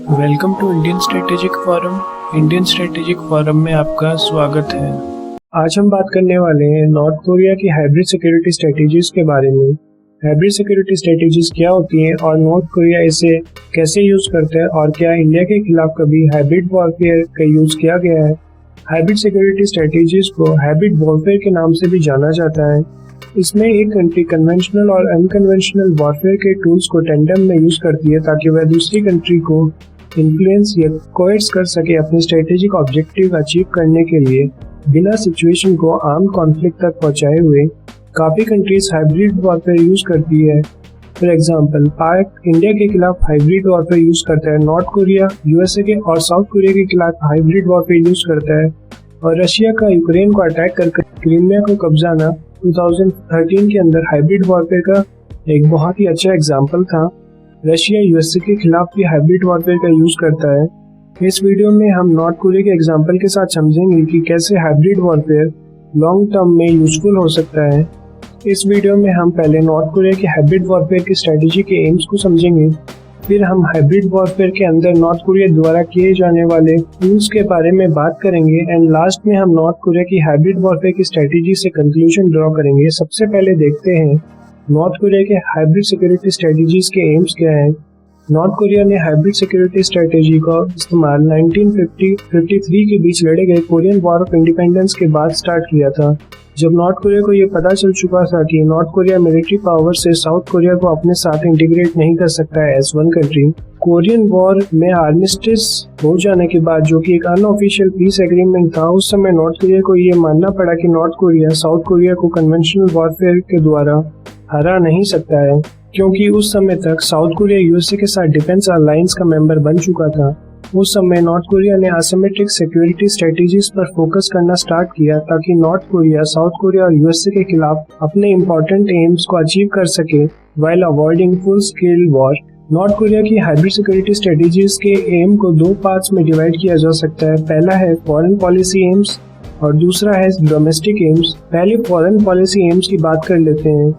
Welcome to Indian strategic forum. Indian strategic forum में आपका स्वागत है। आज हम बात करने वाले हैं नॉर्थ कोरिया की हाइब्रिड सिक्योरिटी स्ट्रेटेजीज के बारे में। हाइब्रिड सिक्योरिटी स्ट्रेटेजीज क्या होती हैं और नॉर्थ कोरिया इसे कैसे यूज करता है, और क्या इंडिया के खिलाफ कभी हाइब्रिड वॉरफेयर का यूज किया गया है। हाइब्रिड सिक्योरिटी स्ट्रेटेजीज को हाइब्रिड वॉरफेयर के नाम से भी जाना जाता है। इसमें एक कंट्री कन्वेंशनल और अनकन्वेंशनल वॉरफेयर के टूल्स को टेंडम में यूज करती है ताकि वह दूसरी कंट्री को इन्फ्लुएंस या कोएर्स कर सके अपने स्ट्रेटेजिक ऑब्जेक्टिव अचीव करने के लिए, बिना सिचुएशन को आर्म कॉन्फ्लिक्ट तक पहुंचाए हुए। काफी कंट्रीज हाइब्रिड वॉरफेयर यूज करती है। फॉर एग्जांपल, पाक इंडिया के खिलाफ हाइब्रिड वॉरफेयर यूज करता है, नॉर्थ कोरिया यूएसए के और साउथ कोरिया के खिलाफ हाइब्रिड वॉरफेयर यूज करता है, और रशिया का यूक्रेन को अटैक कर क्रीमिया को कब्जाना 2013 के अंदर हाइब्रिड वॉरफेयर का एक बहुत ही अच्छा एग्जाम्पल था। रशिया यूएसए के खिलाफ भी हाइब्रिड वॉरफेयर का यूज करता है। इस वीडियो में हम नॉर्थ कोरिया के एग्जाम्पल के साथ समझेंगे कि कैसे हाइब्रिड वॉरफेयर लॉन्ग टर्म में यूजफुल हो सकता है। इस वीडियो में हम पहले नॉर्थ कोरिया के हाइब्रिड वॉरफेयर की स्ट्रेटेजी के एम्स को समझेंगे, फिर हम हाइब्रिड वॉरफेयर के अंदर नॉर्थ कोरिया द्वारा किए जाने वाले टूल्स के बारे में बात करेंगे, एंड लास्ट में हम नॉर्थ कोरिया की हाइब्रिड वॉरफेयर की स्ट्रेटेजी से कंक्लूजन ड्रॉ करेंगे। सबसे पहले देखते हैं नॉर्थ कोरिया के हाइब्रिड सिक्योरिटी स्ट्रेटेजीज के एम्स क्या हैं। नॉर्थ कोरिया ने हाइब्रिड सिक्योरिटी स्ट्रेटेजी का इस्तेमाल 1953 के बीच लड़े गए कोरियन वॉर ऑफ इंडिपेंडेंस के बाद स्टार्ट किया था, जब नॉर्थ कोरिया को ये पता चल चुका था कि नॉर्थ कोरिया मिलिट्री पावर से साउथ कोरिया को अपने साथ इंटीग्रेट नहीं कर सकता है as one country. Korean war में आर्मिस्टिस हो जाने के बाद, जो कि एक अनऑफिशियल पीस एग्रीमेंट था, उस समय नॉर्थ कोरिया को ये मानना पड़ा कि नॉर्थ कोरिया साउथ कोरिया को कन्वेंशनल वॉरफेयर के द्वारा हरा नहीं सकता है, क्योंकि उस समय तक साउथ कोरिया यूएसए के साथ डिफेंस अलायंस का मेंबर बन चुका था। उस समय नॉर्थ कोरिया ने एसिमेट्रिक सिक्योरिटी स्ट्रेटेजीज पर फोकस करना स्टार्ट किया ताकि नॉर्थ कोरिया साउथ कोरिया और यूएसए के खिलाफ अपने इंपॉर्टेंट एम्स को अचीव कर सके while avoiding full scale war. North Korea की हाइब्रिड सिक्योरिटी स्ट्रेटेजीज के एम को दो पार्ट्स में डिवाइड किया जा सकता है। पहला है फॉरेन पॉलिसी एम्स और दूसरा है डोमेस्टिक एम्स। पहले फॉरेन पॉलिसी एम्स की बात कर लेते हैं।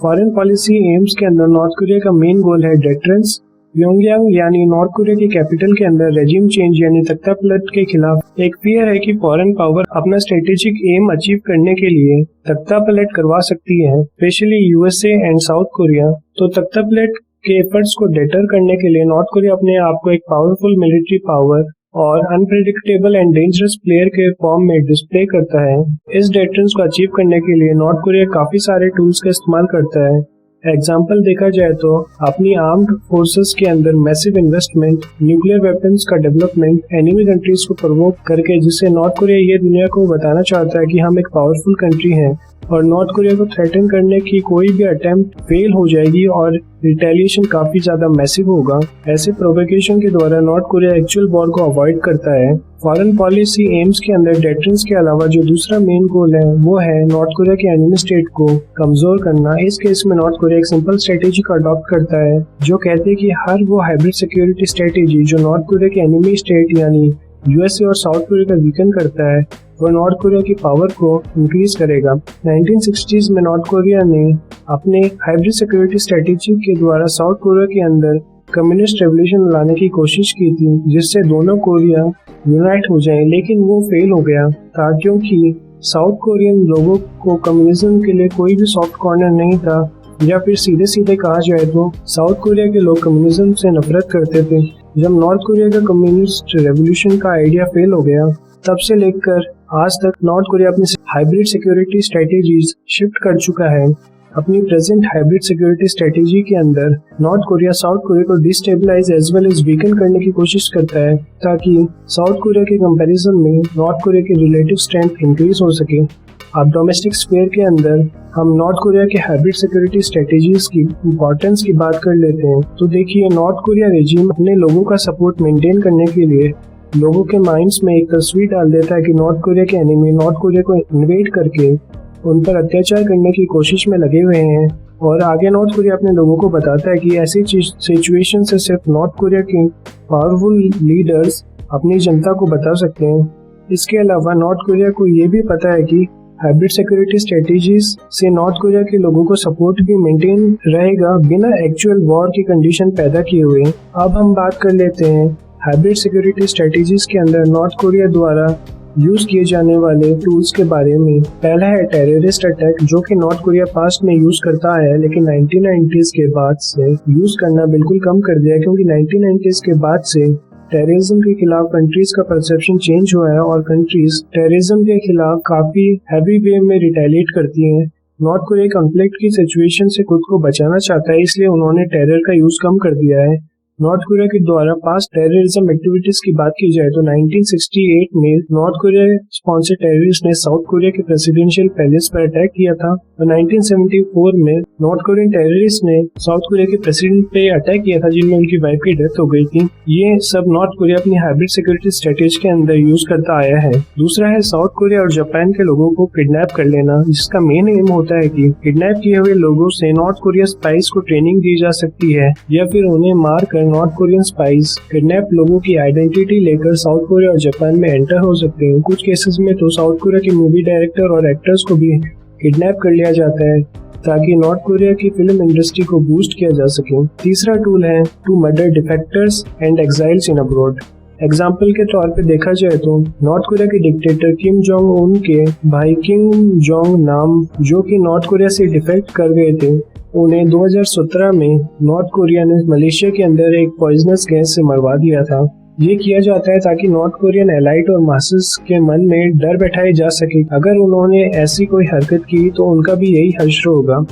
फॉरेन पॉलिसी एम्स के अंदर नॉर्थ कोरिया का मेन गोल है डेटरेंस। प्योंगयांग यानी नॉर्थ कोरिया की कैपिटल के अंदर रेजिम चेंज यानी तख्तापलट के खिलाफ एक फियर है कि फॉरेन पावर अपना स्ट्रेटेजिक एम अचीव करने के लिए तख्तापलट करवा सकती है, specially USA and south Korea. तो तख्तापलट के एफर्ट्स को डेटर करने के लिए नॉर्थ कोरिया अपने आप को एक पावरफुल मिलिट्री पावर और अनप्रेडिक्टेबल एंड डेंजरस प्लेयर के फॉर्म में डिस्प्ले करता है। इस डेटरेंस को अचीव करने के लिए नॉर्थ कोरिया काफी सारे टूल्स का इस्तेमाल करता है। एग्जाम्पल देखा जाए तो अपनी आर्म्ड फोर्सेस के अंदर मैसिव इन्वेस्टमेंट, न्यूक्लियर वेपन्स का डेवलपमेंट, एनिमी कंट्रीज को प्रोवोक करके, जिससे नॉर्थ कोरिया ये दुनिया को बताना चाहता है कि हम एक पावरफुल कंट्री हैं और नॉर्थ कोरिया को थ्रेटन करने की कोई भी अटेम्प्ट फेल हो जाएगी और रिटेलिएशन काफी ज्यादा मैसिव होगा। ऐसे प्रोवोकेशन के द्वारा नॉर्थ कोरिया एक्चुअल वॉर को अवॉइड करता है। फॉरेन पॉलिसी एम्स के अंदर डेटरेंस के अलावा जो दूसरा मेन गोल है वो है नॉर्थ कोरिया के एनिमी स्टेट को कमजोर करना। इस केस में नॉर्थ कोरिया एक सिंपल स्ट्रेटेजी को अडॉप्ट करता है, जो कहते हैं कि हर वो हाइब्रिड सिक्योरिटी स्ट्रेटेजी जो नॉर्थ कोरिया के एनिमी स्टेट यानी यूएसए और साउथ कोरिया का वीकन करता है, वो नॉर्थ कोरिया की पावर को इंक्रीज करेगा। 1960s में नॉर्थ कोरिया ने अपने हाइब्रिड सिक्योरिटी स्ट्रेटेजी के द्वारा साउथ कोरिया के अंदर कम्युनिस्ट रेवोल्यूशन लाने की कोशिश की थी, जिससे दोनों कोरिया यूनाइट हो जाएं, लेकिन वो फेल हो गया था क्योंकि साउथ कोरियन लोगों को कम्युनिज्म के लिए कोई भी सॉफ्ट कॉर्नर नहीं था, या फिर सीधे सीधे कहा जाए तो साउथ कोरिया के लोग कम्युनिज्म से नफरत करते थे। जब नॉर्थ कोरिया का कम्युनिस्ट रेवोल्यूशन का आइडिया फेल हो गया, तब से लेकर आज तक नॉर्थ कोरिया अपनी हाइब्रिड सिक्योरिटी स्ट्रेटेजीज शिफ्ट कर चुका है। अपनी प्रेजेंट हाइब्रिड सिक्योरिटी स्ट्रेटेजी के अंदर नॉर्थ कोरिया साउथ कोरिया को destabilise as well as weaken करने की कोशिश करता है, ताकि साउथ कोरिया के कंपैरिजन में नॉर्थ कोरिया की रिलेटिव स्ट्रेंथ इंक्रीज हो सके। अब डोमेस्टिक स्फीयर के अंदर हम नॉर्थ कोरिया के हाइब्रिड सिक्योरिटी स्ट्रेटेजीज की इंपॉर्टेंस की बात कर लेते हैं। तो देखिए, नॉर्थ कोरिया रेजिम अपने लोगों का सपोर्ट मेंटेन करने के लिए लोगों के माइंड्स में एक तस्वीर डाल देता है कि नॉर्थ कोरिया के एनिमी नॉर्थ कोरिया को इन्वेड करके उन पर अत्याचार करने की कोशिश में लगे हुए हैं, और आगे नॉर्थ कोरिया अपने लोगों को बताता है कि ऐसी सिचुएशन से सिर्फ नॉर्थ कोरिया के पावरफुल लीडर्स अपनी जनता को बता सकते हैं। इसके अलावा नॉर्थ कोरिया को ये भी पता है कि हाइब्रिड सिक्योरिटी स्ट्रेटेजीज से नॉर्थ कोरिया के लोगों को सपोर्ट भी मेंटेन रहेगा बिना एक्चुअल वॉर की कंडीशन पैदा किए हुए। अब हम बात कर लेते हैं हाइब्रिड सिक्योरिटी स्ट्रेटेजीज के अंदर नॉर्थ कोरिया द्वारा यूज किए जाने वाले टूल्स के बारे में पहला है टेररिस्ट अटैक, जो कि नॉर्थ कोरिया पास्ट में यूज करता है लेकिन 1990s के बाद से यूज करना बिल्कुल कम कर दिया, क्योंकि 1990s के बाद से टेररिज्म के खिलाफ कंट्रीज का परसेप्शन चेंज हुआ है और कंट्रीज टेररिज्म के खिलाफ काफी हैवी वे में रिटेलिएट करती हैं। नॉर्थ कोरिया कॉन्फ्लिक्ट की सिचुएशन से खुद को बचाना चाहता है, इसलिए उन्होंने टेरर का यूज कम कर दिया है। नॉर्थ कोरिया के द्वारा पास्ट टेररिज्म एक्टिविटीज की बात की जाए तो 1968 में नॉर्थ कोरिया स्पॉन्सर्ड टेररिस्ट ने साउथ कोरिया के प्रेसिडेंशियल पैलेस पर अटैक किया था और 1974 में नॉर्थ कोरियन टेररिस्ट ने साउथ कोरिया के प्रेसिडेंट पे अटैक किया था, जिनमें उनकी वाइफ की डेथ हो गई थी। ये सब नॉर्थ कोरिया अपनी हाइब्रिड सिक्योरिटी स्ट्रेटेजी के अंदर यूज करता आया है। दूसरा है साउथ कोरिया और जापान के लोगों को किडनैप कर लेना, जिसका मेन एम होता है कि किडनैप किए हुए लोगों से नॉर्थ कोरिया स्पाइस को ट्रेनिंग दी जा सकती है या फिर उन्हें मार कर नॉर्थ कोरियन स्पाइस किडनैप लोगों की आइडेंटिटी लेकर साउथ कोरिया और जापान में एंटर हो सकते हैं। कुछ केसेस में तो साउथ कोरिया के मूवी डायरेक्टर और एक्टर्स को भी किडनैप कर लिया जाता है ताकि नॉर्थ कोरिया की फिल्म इंडस्ट्री को बूस्ट किया जा सके। तीसरा टूल है to murder defectors and exiles in abroad. Example के तौर पे देखा जाए तो नॉर्थ कोरिया के डिक्टेटर किम जोंग उन के भाई किम जोंग नाम, जो कि नॉर्थ कोरिया से डिफेक्ट कर गए थे, उन्हें 2017 में नॉर्थ कोरिया ने मलेशिया के अंदर एक पॉइजनस गैस से मरवा दिया था। ये किया जाता है ताकि नॉर्थ कोरियन एलाइट और मासेस के मन में डर बैठाया जा सके, अगर उन्होंने ऐसी कोई हरकत की तो उनका भी यही हश्र होगा।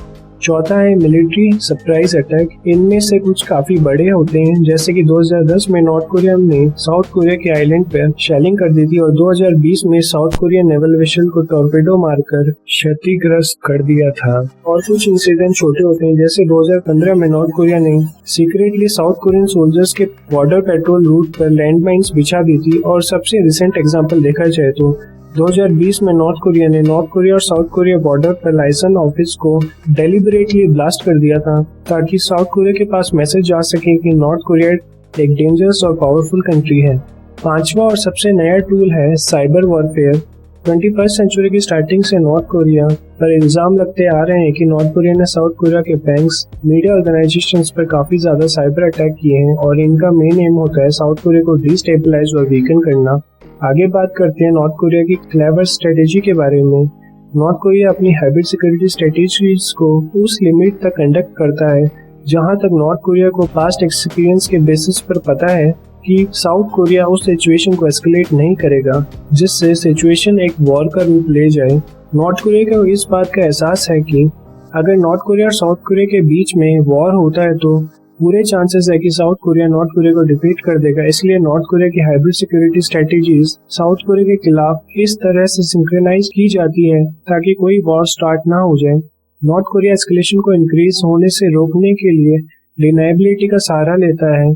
चौथा है मिलिट्री सरप्राइज अटैक। इनमें से कुछ काफी बड़े होते हैं, जैसे कि 2010 में नॉर्थ कोरिया ने साउथ कोरिया के आइलैंड पर शेलिंग कर दी थी और 2020 में साउथ कोरिया नेवल वेसल को टॉर्पेडो मारकर क्षतिग्रस्त कर दिया था। और कुछ इंसिडेंट छोटे होते हैं, जैसे 2015 में नॉर्थ कोरिया ने सीक्रेटली साउथ कोरियन सोल्जर्स के बॉर्डर पेट्रोल रूट पर लैंड माइन्स बिछा दी थी। और सबसे रिसेंट एग्जाम्पल देखा जाए तो 2020 में नॉर्थ कोरिया ने नॉर्थ कोरिया और साउथ कोरिया बॉर्डर पर लाइसेंस ऑफिस को डेलिबरेटली ब्लास्ट कर दिया था ताकि साउथ कोरिया के पास मैसेज जा सके कि नॉर्थ कोरिया एक डेंजरस और पावरफुल कंट्री है। पांचवा और सबसे नया टूल है साइबर वॉरफेयर। 21st सेंचुरी की स्टार्टिंग से नॉर्थ कोरिया पर इल्जाम लगते आ रहे हैं कि नॉर्थ कोरिया ने साउथ कोरिया के बैंक्स, मीडिया ऑर्गेनाइजेशंस पर काफी ज्यादा साइबर अटैक किए हैं और इनका मेन एम होता है साउथ कोरिया को डिस्टेबलाइज और वीकन करना। आगे बात करते हैं नॉर्थ कोरिया की क्लेवर स्ट्रेटेजी के बारे में। नॉर्थ कोरिया अपनी हाइब्रिड सिक्योरिटी स्ट्रेटेजीज को उस लिमिट तक कंडक्ट करता है जहां तक नॉर्थ कोरिया को पास्ट एक्सपीरियंस के बेसिस पर पता है कि साउथ कोरिया उस सिचुएशन को एस्केलेट नहीं करेगा जिससे सिचुएशन एक वॉर का रूप ले जाए। नॉर्थ कोरिया को इस बात का एहसास है कि अगर नॉर्थ कोरिया और साउथ कोरिया के बीच में वॉर होता है तो पूरे चांसेस है कि साउथ कोरिया नॉर्थ कोरिया को डिफीट कर देगा। इसलिए नॉर्थ कोरिया की hybrid security strategies south Korea के खिलाफ इस तरह से सिंक्रोनाइज की जाती है ताकि कोई वॉर स्टार्ट ना हो जाए। नॉर्थ कोरिया एस्केलेशन को इंक्रीज होने से रोकने के लिए डिनाइबिलिटी का सहारा लेता है,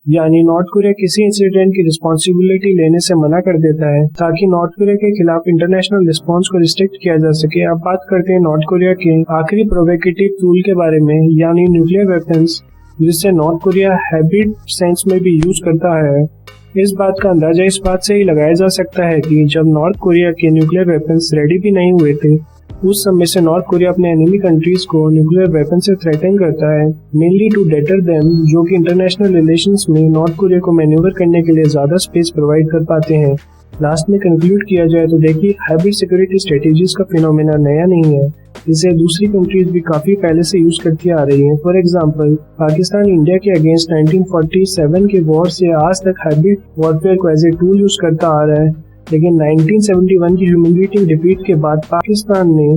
यानी नॉर्थ कोरिया किसी इंसिडेंट की रिस्पॉन्सिबिलिटी लेने से मना कर देता है ताकि नॉर्थ कोरिया के खिलाफ इंटरनेशनल रिस्पॉन्स को रिस्ट्रिक्ट किया जा सके। अब बात करते हैं नॉर्थ कोरिया के आखिरी प्रोवोकेटिव टूल के बारे में, यानी न्यूक्लियर वेपन्स, जिससे नॉर्थ कोरिया हाइब्रिड सेंस में भी यूज करता है। इस बात का अंदाजा इस बात से ही लगाया जा सकता है कि जब नॉर्थ कोरिया के न्यूक्लियर वेपन्स रेडी भी नहीं हुए थे, उस समय से नॉर्थ कोरिया अपने एनिमी कंट्रीज को न्यूक्लियर वेपन से थ्रेटन करता है, मेनली टू डेटर देम, जो कि इंटरनेशनल रिलेशंस में नॉर्थ कोरिया को मैन्यूवर करने के लिए ज्यादा स्पेस प्रोवाइड कर पाते हैं। लास्ट में कंक्लूड किया जाए तो देखिए, हाइब्रिड सिक्योरिटी स्ट्रेटेजीज का फिनोमेना नया नहीं है, इसे दूसरी कंट्रीज भी काफी पहले से यूज करती आ रही हैं। फॉर एग्जांपल, पाकिस्तान इंडिया के अगेंस्ट 1947 के वॉर से आज तक हाइब्रिड वॉरफेयर को एज ए टूल यूज करता आ रहा है, लेकिन 1971 की ह्यूमिलिएटिंग डिफीट के बाद पाकिस्तान ने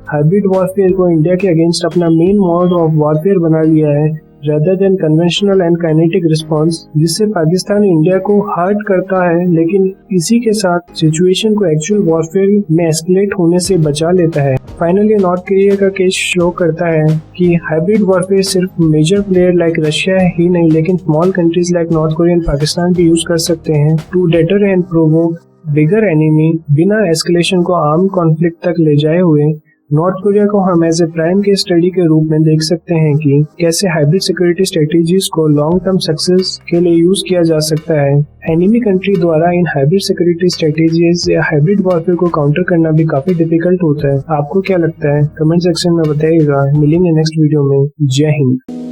हाइब्रिड वॉरफेयर को इंडिया के अगेंस्ट अपना मेन मोड ऑफ वॉरफेयर बना लिया है rather than conventional and kinetic response, जिससे पाकिस्तान इंडिया को हर्ट करता है लेकिन इसी के साथ सिचुएशन को एक्चुअल वॉरफेयर में एस्केलेट होने से बचा लेता है। फाइनली नॉर्थ कोरिया का केस शो करता है कि हाइब्रिड वॉरफेयर सिर्फ मेजर प्लेयर लाइक रशिया ही नहीं, लेकिन small countries like North Korea and Pakistan भी यूज कर सकते हैं to deter and provoke bigger enemy, बिना एस्केलेशन को आर्म कॉन्फ्लिक्ट तक ले जाए हुए। नॉर्थ कोरिया को हम as a prime case study के रूप में देख सकते हैं कि कैसे हाइब्रिड सिक्योरिटी स्ट्रेटेजीज को लॉन्ग टर्म सक्सेस के लिए यूज किया जा सकता है। एनिमी कंट्री द्वारा इन हाइब्रिड सिक्योरिटी स्ट्रेटेजीज या हाइब्रिड वॉरफेयर को काउंटर करना भी काफी डिफिकल्ट होता है। आपको क्या लगता है? कमेंट सेक्शन में बताइएगा। मिलेंगे नेक्स्ट वीडियो में। जय हिंद।